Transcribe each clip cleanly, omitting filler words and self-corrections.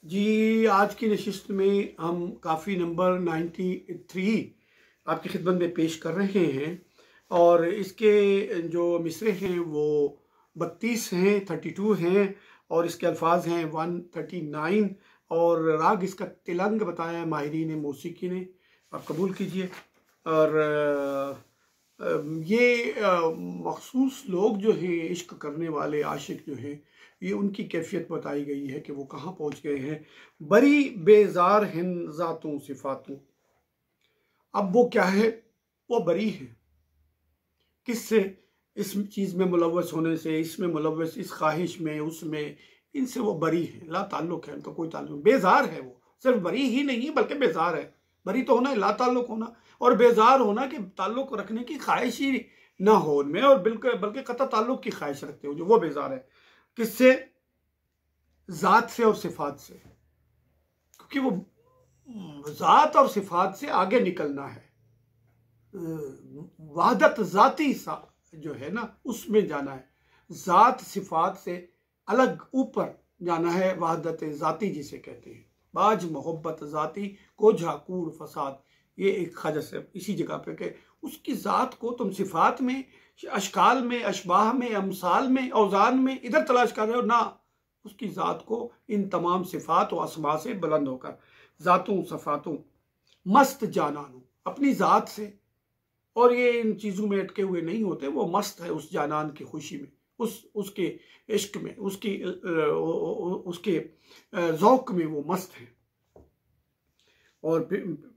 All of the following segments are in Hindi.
जी, आज की नशिस्त में हम काफ़ी नंबर 93 आपकी खिदमत में पेश कर रहे हैं और इसके जो मिसरे हैं वो 32 हैं, 32 हैं और इसके अल्फाज हैं 139 और राग इसका तिलंग बताया है माहिरीन मौसीकी ने। आप कबूल कीजिए। और ये मखसूस लोग जो हैं, इश्क करने वाले आशिक जो हैं, ये उनकी कैफियत बताई गई है कि वो कहाँ पहुँच गए हैं। बरी बेजार हिंद ज़ातों सिफ़ातों। अब वो क्या है? वो बरी है किससे? इस चीज़ में मुलव्वस होने से, इसमें मुलव्वस, इस ख्वाहिश में, उसमें, इनसे वो बरी है। ला ताल्लुक़ है, उनका कोई ताल्लुक़, बेजार है। वो सिर्फ बरी ही नहीं बल्कि बेजार है। बरी तो होना है, ला ताल्लुक़ होना, और बेजार होना कि ताल्लुक़ रखने की ख्वाहिश ही ना हो उनमें, और बिल्कुल बल्कि कतई ताल्लुक़ की ख्वाहिश रखते हो, जो वो बेजार है। किससे? ज़ात से और सिफ़ात से, क्योंकि वो ज़ात और सिफ़ात से आगे निकलना है। वहदत ज़ाती सा जो है ना, उसमें जाना है। ज़ात सिफ़ात से अलग ऊपर जाना है, वहदत ज़ाती जिसे कहते हैं। बाज मोहब्बत ज़ाती को झाकूर फसाद, ये एक खजस है इसी जगह पे कि उसकी ज़ात को तुम सिफ़ात में, अशकाल में, अशबाह में, अमसाल में, औज़ान में इधर तलाश कर रहे हो ना, उसकी ज़ात को इन तमाम सिफ़ात व अस्मा से बुलंद होकर, ज़ातों सफ़ातों मस्त जानानों, अपनी ज़ात से। और ये इन चीज़ों में अटके हुए नहीं होते, वो मस्त है उस जानान की खुशी में, उसके इश्क में, उसके ज़ौक़ में वो मस्त है। और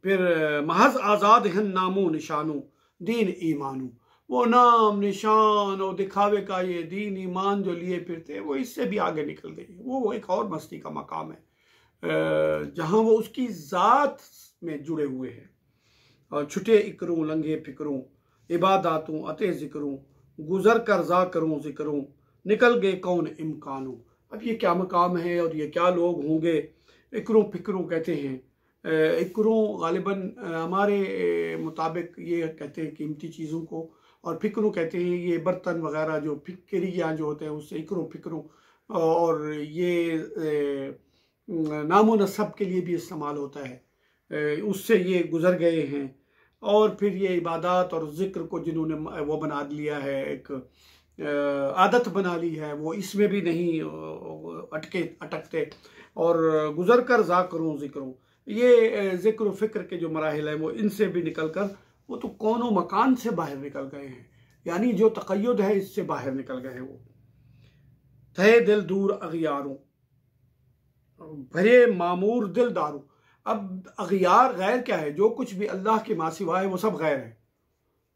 फिर महज आज़ाद हिंद नामो निशानो दीन ईमानो, वो नाम निशान और दिखावे का ये दीन ईमान जो लिए फिरते, वो इससे भी आगे निकल गए। वो एक और मस्ती का मकाम है जहाँ वो उसकी ज़ात में जुड़े हुए हैं। और छुटे इकरूं लंघे फिक्रों, इबादातों अते ज़िक्रों, गुज़र कर ज़ा करूँ ज़िक्रों, निकल गए कौन इम्कानों। अब ये क्या मकाम है और ये क्या लोग होंगे? इकरूं फिक्रों कहते हैं। इकरूं गालिबन हमारे मुताबिक ये कहते हैं कीमती चीज़ों को, और फिक्रों कहते हैं ये बर्तन वगैरह जो फिक्रियाँ जो होते हैं उससे इकरूं फिक्रों। और ये नामो नसब के लिए भी इस्तेमाल होता है, उससे ये गुज़र गए हैं। और फिर ये इबादत और ज़िक्र को जिन्होंने वो बना लिया है, एक आदत बना ली है, वो इसमें भी नहीं अटकते। और गुज़र कर ज़ा करूँ ज़िक्रों, ये ज़िक्र फ़िक्र के जो मराहिल हैं वो इनसे भी निकल कर वो तो कौनो मकान से बाहर निकल गए हैं, यानी जो तक़य्युद है इससे बाहर निकल गए हैं। वो थे दिल दूर अगियारों, भरे मामूर दिलदारों। अब अगियार गैर क्या है? जो कुछ भी अल्लाह के माँ सिवा है वो सब गैर है।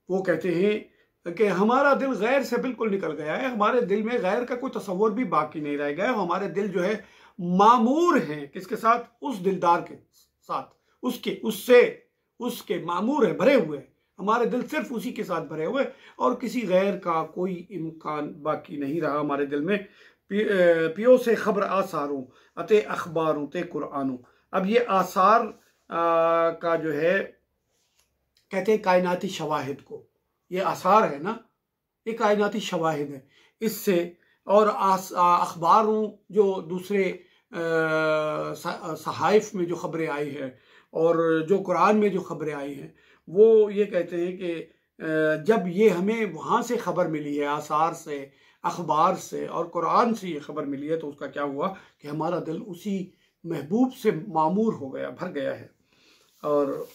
वो कहते हैं कि हमारा दिल गैर से बिल्कुल निकल गया है, हमारे दिल में गैर का कोई तसव्वुर भी बाकी नहीं रह गया। हमारे दिल जो है मामूर है किसके साथ? उस दिलदार के साथ, उसके मामूर है, भरे हुए। हमारे दिल सिर्फ उसी के साथ भरे हुए और किसी गैर का कोई इम्कान बाकी नहीं रहा हमारे दिल में। पियो से खबर आसारों अते अखबारों ते कुरानों। अब ये आसार का जो है कहते हैं कायनाती शवाहिद को, ये आसार है ना, ये कायनाती शवाहिद है इससे। और अखबारों जो दूसरे सहाइफ में जो खबरें आई हैं और जो कुरान में जो खबरें आई हैं, वो ये कहते हैं कि जब ये हमें वहाँ से खबर मिली है, आसार से, अखबार से और कुरान से ये खबर मिली है, तो उसका क्या हुआ कि हमारा दिल उसी महबूब से मामूर हो गया, भर गया है। और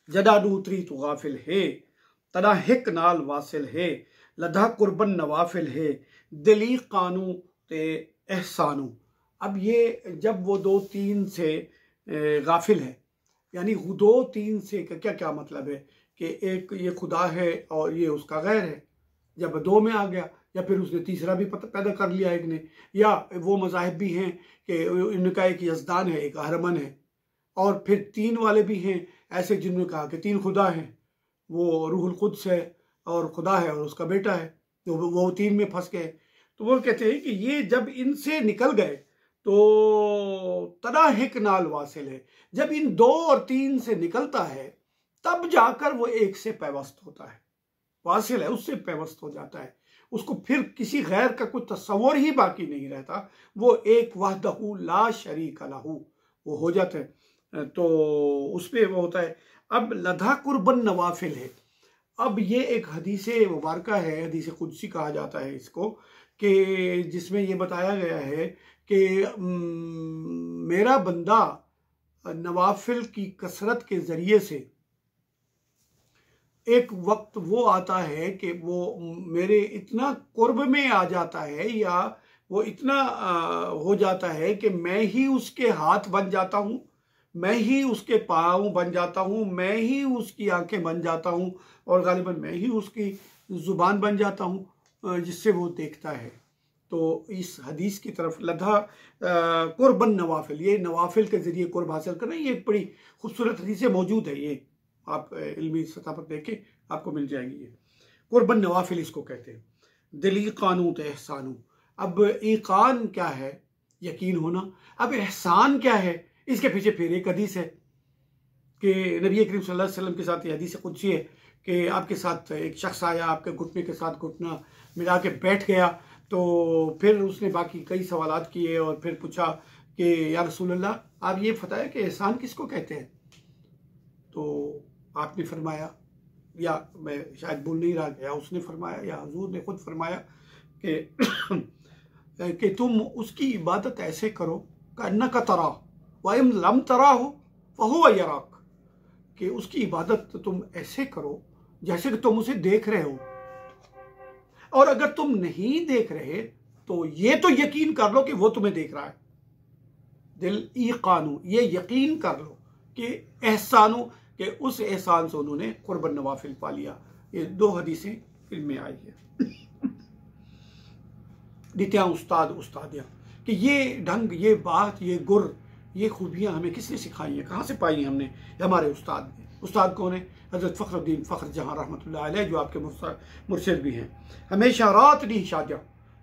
जदा दूतरी तो गाफिल है, तना हिक नाल वासिल है, लधा कुर्बन नवाफिल है, दिली कानू ते एहसानू। अब ये जब वो 2-3 से गाफिल है, यानी 2-3 से क्या क्या मतलब है कि एक ये खुदा है और ये उसका गैर है। जब 2 में आ गया, या फिर उसने तीसरा भी पैदा कर लिया एक ने, या वो मज़ाहिब भी हैं कि इनका एक यज़दान है, एक अहरमन है, और फिर 3 वाले भी हैं ऐसे जिन्होंने कहा कि 3 खुदा हैं, वो रूहुल कुद्स है और खुदा है और उसका बेटा है, तो वो 3 में फंस गए। तो वो कहते हैं कि ये जब इनसे निकल गए तो तना हिक नाल वासिल है, जब इन 2 और 3 से निकलता है तब जाकर वो एक से पैवस्त होता है, वासिल है, उससे पैवस्त हो जाता है। उसको फिर किसी गैर का कोई तस्वर ही बाकी नहीं रहता, वो एक वहदहू ला शरीक लहू वो हो जाते हैं। तो उसमें वो होता है। अब लधा कुर्बन नवाफिल है। अब ये एक हदीस मुबारका है, हदीस कुदसी कहा जाता है इसको, कि जिसमें ये बताया गया है कि मेरा बंदा नवाफिल की कसरत के ज़रिए से एक वक्त वो आता है कि वो मेरे इतना कुर्ब में आ जाता है, या वो इतना हो जाता है कि मैं ही उसके हाथ बन जाता हूँ, मैं ही उसके पाँव बन जाता हूँ, मैं ही उसकी आंखें बन जाता हूँ, और गालिबन मैं ही उसकी ज़ुबान बन जाता हूँ जिससे वो देखता है। तो इस हदीस की तरफ लधा कुर्बन नवाफिल, ये नवाफिल के ज़रिए कुर्ब हासिल करना, ये एक बड़ी खूबसूरत हदीसें मौजूद है। ये आप इल्मी सतह पर देखें, आपको मिल जाएंगी। ये कुर्बन नवाफिल इसको कहते हैं। दिली कानूत एहसानू। अब ईकान क्या है? यकीन होना। अब एहसान क्या है? इसके पीछे फिर एक हदीस है कि नबी करीम सल्लल्लाहु अलैहि वसल्लम के साथ ये हदीस कुदसी है कि आपके साथ एक शख्स आया, आपके घुटने के साथ घुटना मिला के बैठ गया, तो फिर उसने बाकी कई सवालात किए और फिर पूछा कि या रसूल अल्लाह, आप ये बताया कि एहसान किसको कहते हैं? तो आपने फरमाया, या मैं शायद बोल नहीं रहा, या उसने फरमाया या हुजूर ने खुद फरमाया कि तुम उसकी इबादत ऐसे करो कन्नका तरा वयम लम तरा हो फहुव यराक, कि उसकी इबादत तुम ऐसे करो जैसे कि तुम उसे देख रहे हो, और अगर तुम नहीं देख रहे तो ये तो यकीन कर लो कि वो तुम्हें देख रहा है। दिल ईकानू, ये यकीन कर लो कि एहसानू, कि उस एहसान से उन्होंने कुर्बन नवाफिल पा लिया। ये दो हदीसें फिल्म में आई है। दित्या उस्ताद उस्तादिया, कि ये ढंग, ये बात, ये गुर, ये खूबियाँ हमें किसने सिखाई हैं, कहाँ से पाई हैं हमने? हमारे उस्ताद ने। उस्ताद कौन है? हज़रत फ़खरुद्दीन फ़खर जहाँ रहमतुल्लाह अलैह, जो आपके मुर्शिद भी हैं। हमेशा रात दी शाजा,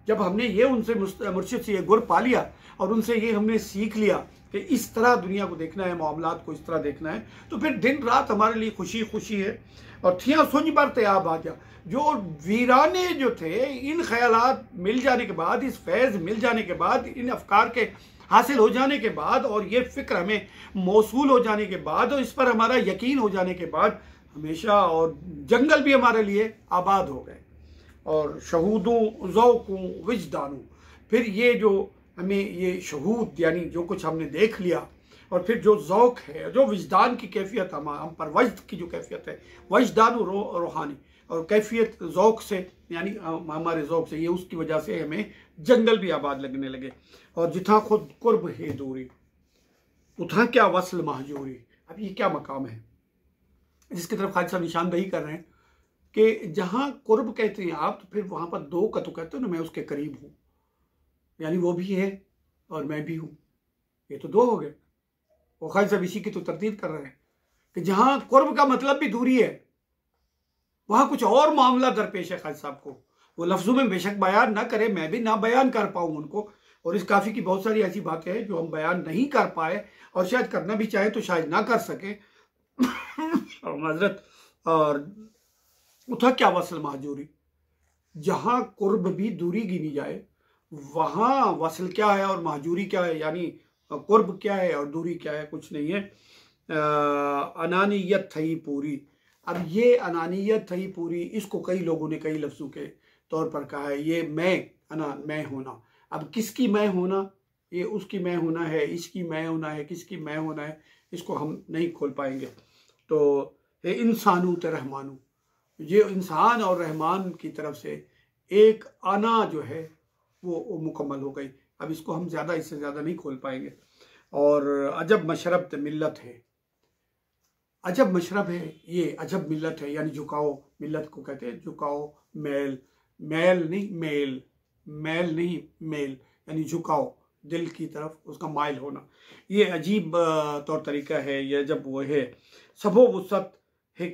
जब हमने ये उनसे मुर्शिद से ये गुर पा लिया और उनसे ये हमने सीख लिया कि इस तरह दुनिया को देखना है, मामलात को इस तरह देखना है, तो फिर दिन रात हमारे लिए खुशी खुशी है। और थियाँ सुंज पर त्याब आ जा, जो वीराने जो थे, इन ख्यालात मिल जाने के बाद, इस फैज़ मिल जाने के बाद, इन अफकार के हासिल हो जाने के बाद, और ये फ़िक्र हमें मौसूल हो जाने के बाद, और इस पर हमारा यकीन हो जाने के बाद, हमेशा और जंगल भी हमारे लिए आबाद हो गए। और शहूदों ज़ौक़ों विजदानों, फिर ये जो हमें ये शहूद यानी जो कुछ हमने देख लिया, और फिर जो ज़ौक़ है, जो विजदान की कैफियत हम पर, वजद की जो कैफियत है, वजदान रूहानी, और कैफियत ज़ौक़ से यानी हमारे ज़ौक़ से, ये उसकी वजह से हमें जंगल भी आबाद लगने लगे। और जिथा खुद कुर्ब है दूरी उथा क्या वसल महजूरी। अब ये क्या मकाम है जिसकी तरफ खालिद साहब निशानदही कर रहे हैं कि जहाँ कुर्ब कहते हैं आप, तो फिर वहाँ पर दो का तो कहते हो ना, मैं उसके करीब हूँ, यानी वो भी है और मैं भी हूँ, ये तो दो हो गए। वो खालिद साहब इसी की तो तरदीद कर रहे हैं कि जहाँ कुर्ब का मतलब भी दूरी है, वहाँ कुछ और मामला दरपेश है। खालिद साहब को वो लफ्ज़ों में बेशक बयान ना करे, मैं भी ना बयान कर पाऊँ उनको, और इस काफ़ी की बहुत सारी ऐसी बातें हैं जो हम बयान नहीं कर पाए, और शायद करना भी चाहे तो शायद ना कर सके। और माजरत। और उठा क्या वसल महजूरी, जहाँ कुर्ब भी दूरी गिनी जाए, वहाँ वसल क्या है और महजूरी क्या है, यानी कुर्ब क्या है और दूरी क्या है, कुछ नहीं है। अनानियत थई पूरी। अब ये अनानियत थई पूरी, इसको कई लोगों ने कई लफ्ज़ों के तौर पर कहा है। ये मैं होना, अब किसकी मैं होना, ये उसकी मैं होना है, इसकी मैं होना है, किसकी मैं होना है, इसको हम नहीं खोल पाएंगे। तो ये इंसानू ते रहमानू, ये इंसान और रहमान की तरफ से एक आना जो है वो मुकम्मल हो गई। अब इसको हम ज़्यादा, इससे ज़्यादा नहीं खोल पाएंगे। और अजब मशरब मिल्लत है, अजब मशरब है, ये अजब मिल्लत है, यानी झुकाओ, मिल्लत को कहते हैं झुकाओ, मैल, मैल नहीं मेल, मैल नहीं मेल, यानी झुकाओ, दिल की तरफ उसका माइल होना। ये अजीब तौर तरीका है, ये जब वो है सबो वुसत है,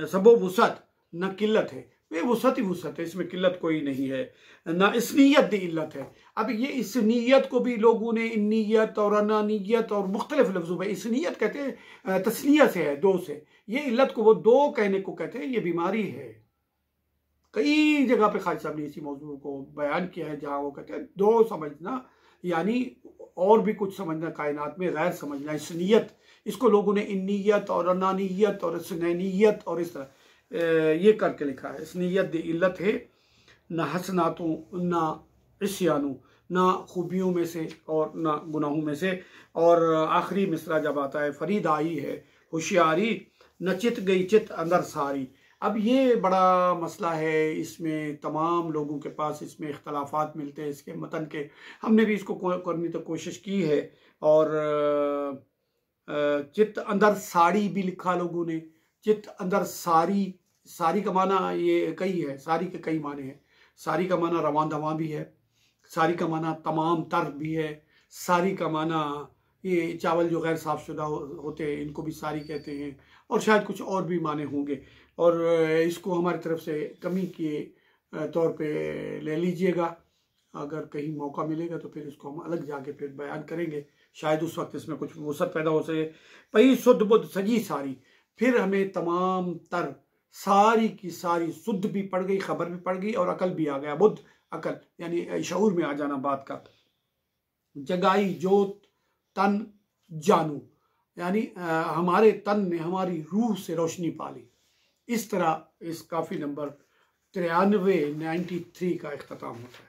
सबो वुसत न किल्लत है, ये वुसत ही वुसत है, इसमें किल्लत कोई नहीं है, ना इसनीयत दी इल्लत है। अब ये इसनीयत को भी लोगों ने इन्नीयत और अनानियत और मुख्तलिफ लफ्ज़ों में, इसनीयत कहते हैं तस्निया से है, दो से, ये इल्लत को वो दो कहने को कहते हैं, ये बीमारी है, कई जगह पे ख्वाजा साहब ने इसी मौजूद को बयान किया है, जहाँ वो कहते हैं दो समझना, यानी और भी कुछ समझना कायनात में, गैर समझना, इसनियत। इसको लोगों ने इन्नियत और अनानियत और इसनैनियत और इस तरह ये करके लिखा है। इसनियत इल्लत है, ना हसनातों ना इस्यानों, ना खूबियों में से और ना गुनाहों में से। और आखिरी मिसरा जब आता है, फरीद आई है होशियारी, न चित गई चित अंदर सारी। अब ये बड़ा मसला है, इसमें तमाम लोगों के पास इसमें इख्तलाफात मिलते हैं इसके मतन के। हमने भी इसको करने तो कोशिश की है, और चित अंदर साड़ी भी लिखा लोगों ने, चित अंदर सारी। सारी का माना ये कई है, सारी के कई माने हैं। सारी का माना रवां दवां भी है, सारी का माना तमाम तर भी है, सारी का माना ये चावल जो गैर साफ़शुदा होते हैं इनको भी सारी कहते हैं, और शायद कुछ और भी माने होंगे। और इसको हमारी तरफ से कमी के तौर पे ले लीजिएगा। अगर कहीं मौका मिलेगा तो फिर इसको हम अलग जाके फिर बयान करेंगे, शायद उस वक्त इसमें कुछ वसअत पैदा हो सके। पई शुद्ध बुद्ध सजी सारी, फिर हमें तमाम तर सारी की सारी, शुद्ध भी पड़ गई, खबर भी पड़ गई, और अकल भी आ गया। बुद्ध अकल यानी शऊर में आ जाना बात का। जगाई जोत तन जानू, यानी हमारे तन ने हमारी रूह से रोशनी पाली। इस तरह इस काफ़ी नंबर 93 93 का इख्तिताम होता है।